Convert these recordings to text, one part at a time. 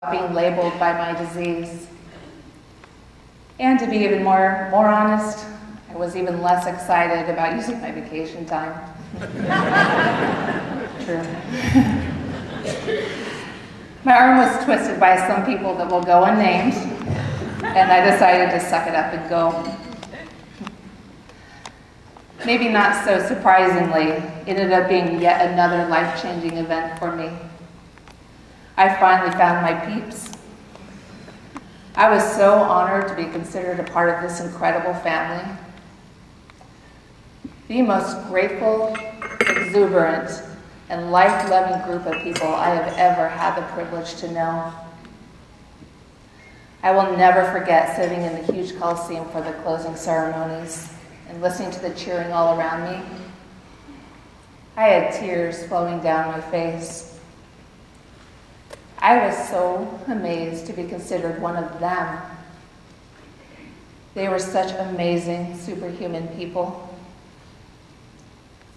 being labeled by my disease. And to be even more honest, I was even less excited about using my vacation time. True. My arm was twisted by some people that will go unnamed, and I decided to suck it up and go. Maybe not so surprisingly, it ended up being yet another life-changing event for me. I finally found my peeps. I was so honored to be considered a part of this incredible family. The most grateful, exuberant, and life-loving group of people I have ever had the privilege to know. I will never forget sitting in the huge Coliseum for the closing ceremonies and listening to the cheering all around me. I had tears flowing down my face. I was so amazed to be considered one of them. They were such amazing, superhuman people.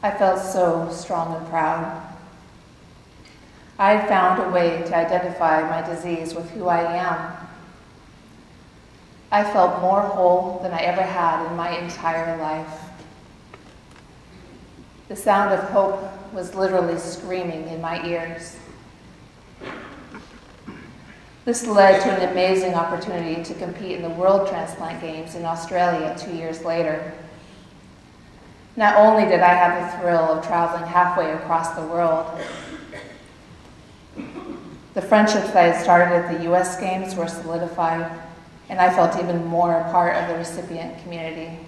I felt so strong and proud. I had found a way to identify my disease with who I am. I felt more whole than I ever had in my entire life. The sound of hope was literally screaming in my ears. This led to an amazing opportunity to compete in the World Transplant Games in Australia 2 years later. Not only did I have the thrill of traveling halfway across the world, the friendships that I had started at the US Games were solidified, and I felt even more a part of the recipient community.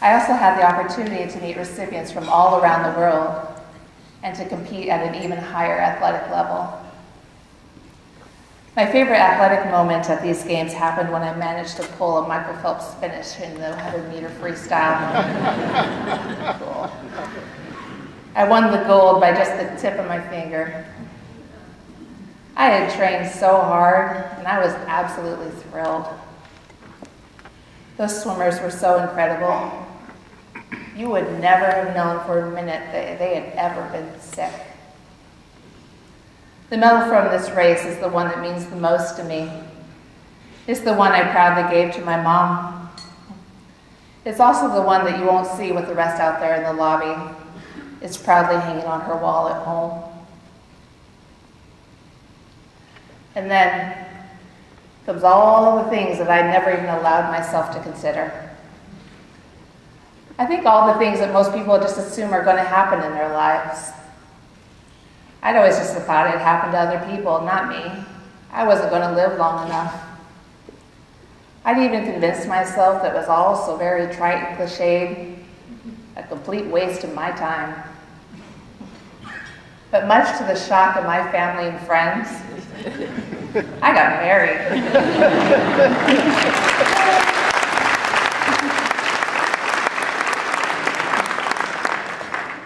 I also had the opportunity to meet recipients from all around the world and to compete at an even higher athletic level. My favorite athletic moment at these games happened when I managed to pull a Michael Phelps finish in the 100-meter freestyle. Cool. I won the gold by just the tip of my finger. I had trained so hard, and I was absolutely thrilled. Those swimmers were so incredible. You would never have known for a minute that they had ever been sick. The medal from this race is the one that means the most to me. It's the one I proudly gave to my mom. It's also the one that you won't see with the rest out there in the lobby. It's proudly hanging on her wall at home. And then comes all the things that I never even allowed myself to consider. I think all the things that most people just assume are going to happen in their lives. I'd always just thought it happened to other people, not me. I wasn't going to live long enough. I'd even convinced myself that it was all so very trite and cliched, a complete waste of my time. But much to the shock of my family and friends, I got married.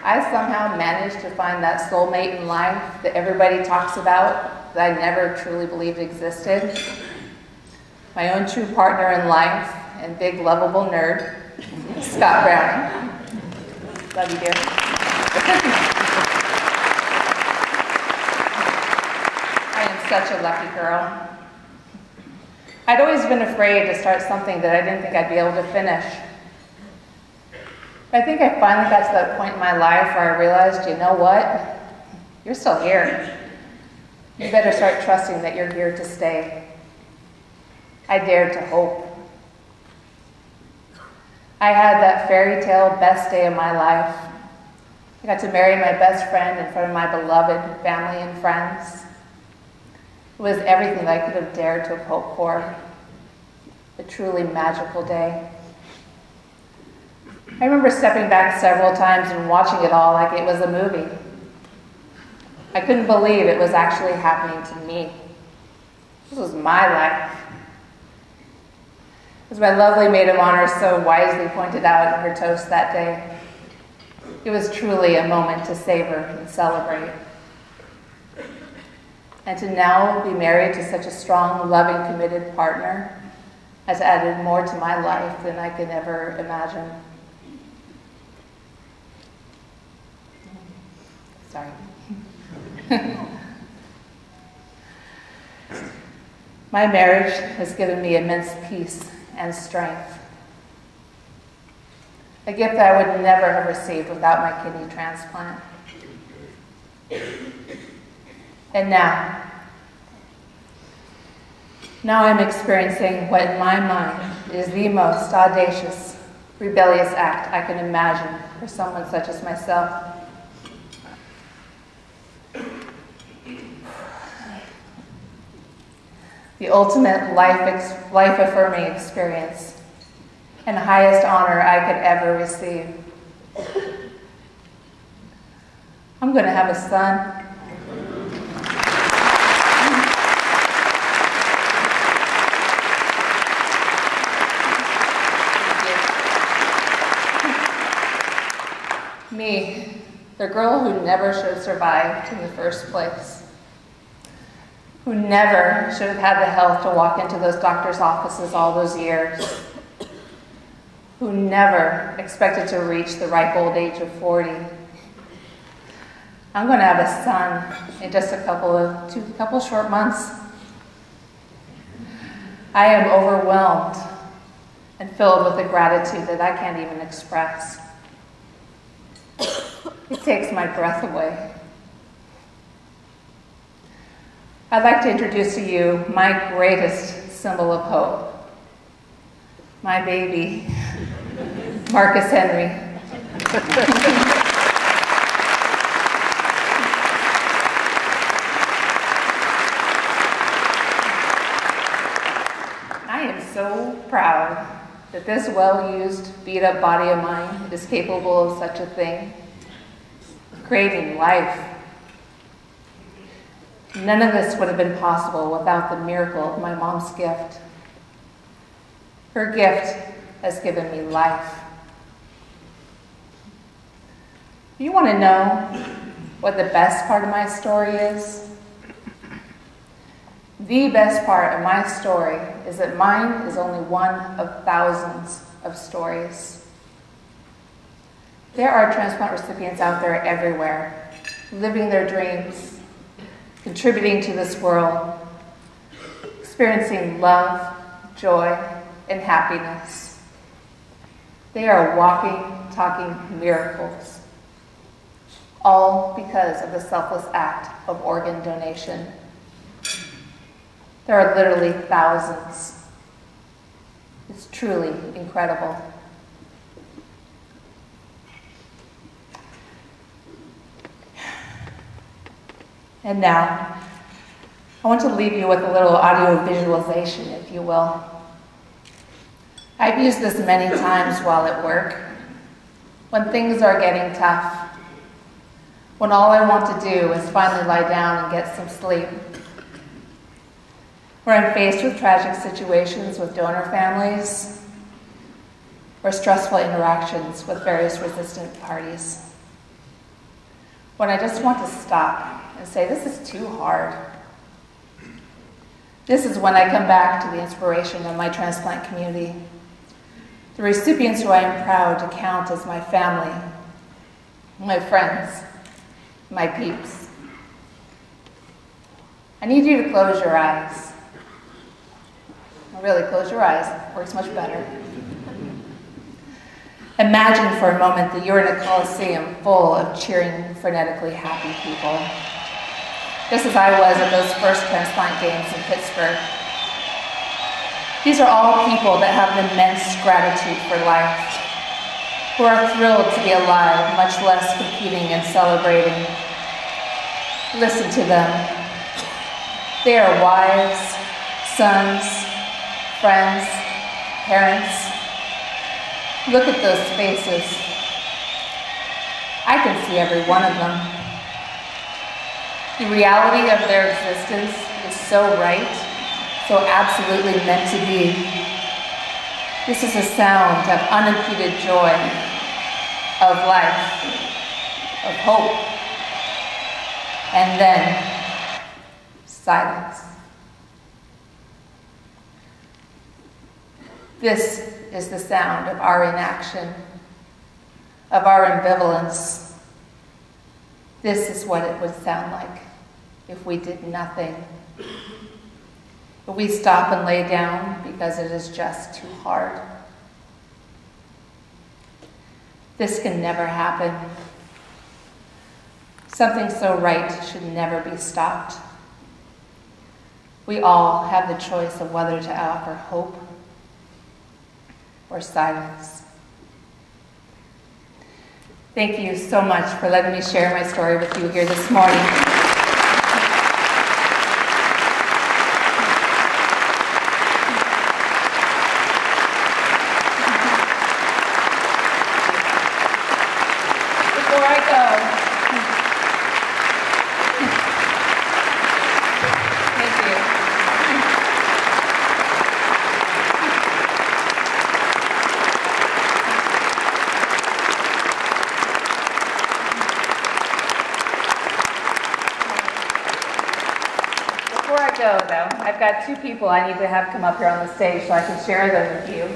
I somehow managed to find that soulmate in life that everybody talks about, that I never truly believed existed. My own true partner in life and big lovable nerd, Scott Browning. Love you, dear. I am such a lucky girl. I'd always been afraid to start something that I didn't think I'd be able to finish. I think I finally got to that point in my life where I realized, you know what? You're still here. You better start trusting that you're here to stay. I dared to hope. I had that fairy tale best day of my life. I got to marry my best friend in front of my beloved family and friends. It was everything that I could have dared to have hoped for. A truly magical day. I remember stepping back several times and watching it all like it was a movie. I couldn't believe it was actually happening to me. This was my life. As my lovely maid of honor so wisely pointed out in her toast that day, it was truly a moment to savor and celebrate. And to now be married to such a strong, loving, committed partner has added more to my life than I could ever imagine. Sorry. My marriage has given me immense peace and strength, a gift that I would never have received without my kidney transplant. And now I'm experiencing what in my mind is the most audacious, rebellious act I can imagine for someone such as myself. The ultimate life-affirming experience and highest honor I could ever receive. I'm going to have a son. Me, the girl who never should have survived in the first place, who never should have had the health to walk into those doctor's offices all those years, who never expected to reach the ripe old age of 40. I'm going to have a son in just a couple short months. I am overwhelmed and filled with a gratitude that I can't even express. It takes my breath away. I'd like to introduce to you my greatest symbol of hope, my baby, Marcus Henry. I am so proud that this well-used, beat-up body of mine is capable of such a thing, creating life. None of this would have been possible without the miracle of my mom's gift. Her gift has given me life. You want to know what the best part of my story is? The best part of my story is that mine is only one of thousands of stories. There are transplant recipients out there everywhere, living their dreams, contributing to this world, experiencing love, joy, and happiness. They are walking, talking miracles, all because of the selfless act of organ donation. There are literally thousands. It's truly incredible. And now, I want to leave you with a little audio visualization, if you will. I've used this many times while at work, when things are getting tough, when all I want to do is finally lie down and get some sleep, where I'm faced with tragic situations with donor families, or stressful interactions with various resistant parties. When I just want to stop and say, this is too hard. This is when I come back to the inspiration of my transplant community, the recipients who I am proud to count as my family, my friends, my peeps. I need you to close your eyes. Really, close your eyes. Works much better. Imagine for a moment that you're in a coliseum full of cheering, frenetically happy people, just as I was at those first transplant games in Pittsburgh. These are all people that have immense gratitude for life, who are thrilled to be alive, much less competing and celebrating. Listen to them. They are wives, sons, friends, parents. Look at those faces. I can see every one of them. The reality of their existence is so right, so absolutely meant to be. This is a sound of unimpeded joy, of life, of hope, and then silence. This is the sound of our inaction, of our ambivalence. This is what it would sound like if we did nothing. but we stop and lay down because it is just too hard. This can never happen. Something so right should never be stopped. We all have the choice of whether to offer hope or silence. Thank you so much for letting me share my story with you here this morning. Before I go, thank you. Before I go, though, I've got two people I need to have come up here on the stage so I can share them with you.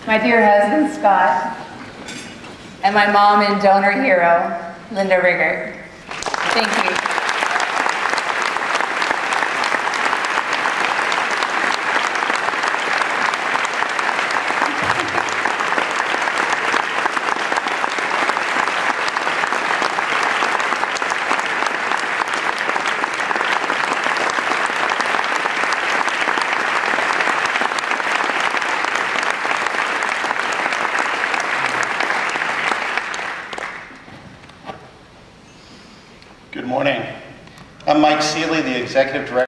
My dear husband, Scott, and my mom and donor hero, Linda Riggert. Thank you. Good morning. I'm Mike Seeley, the Executive Director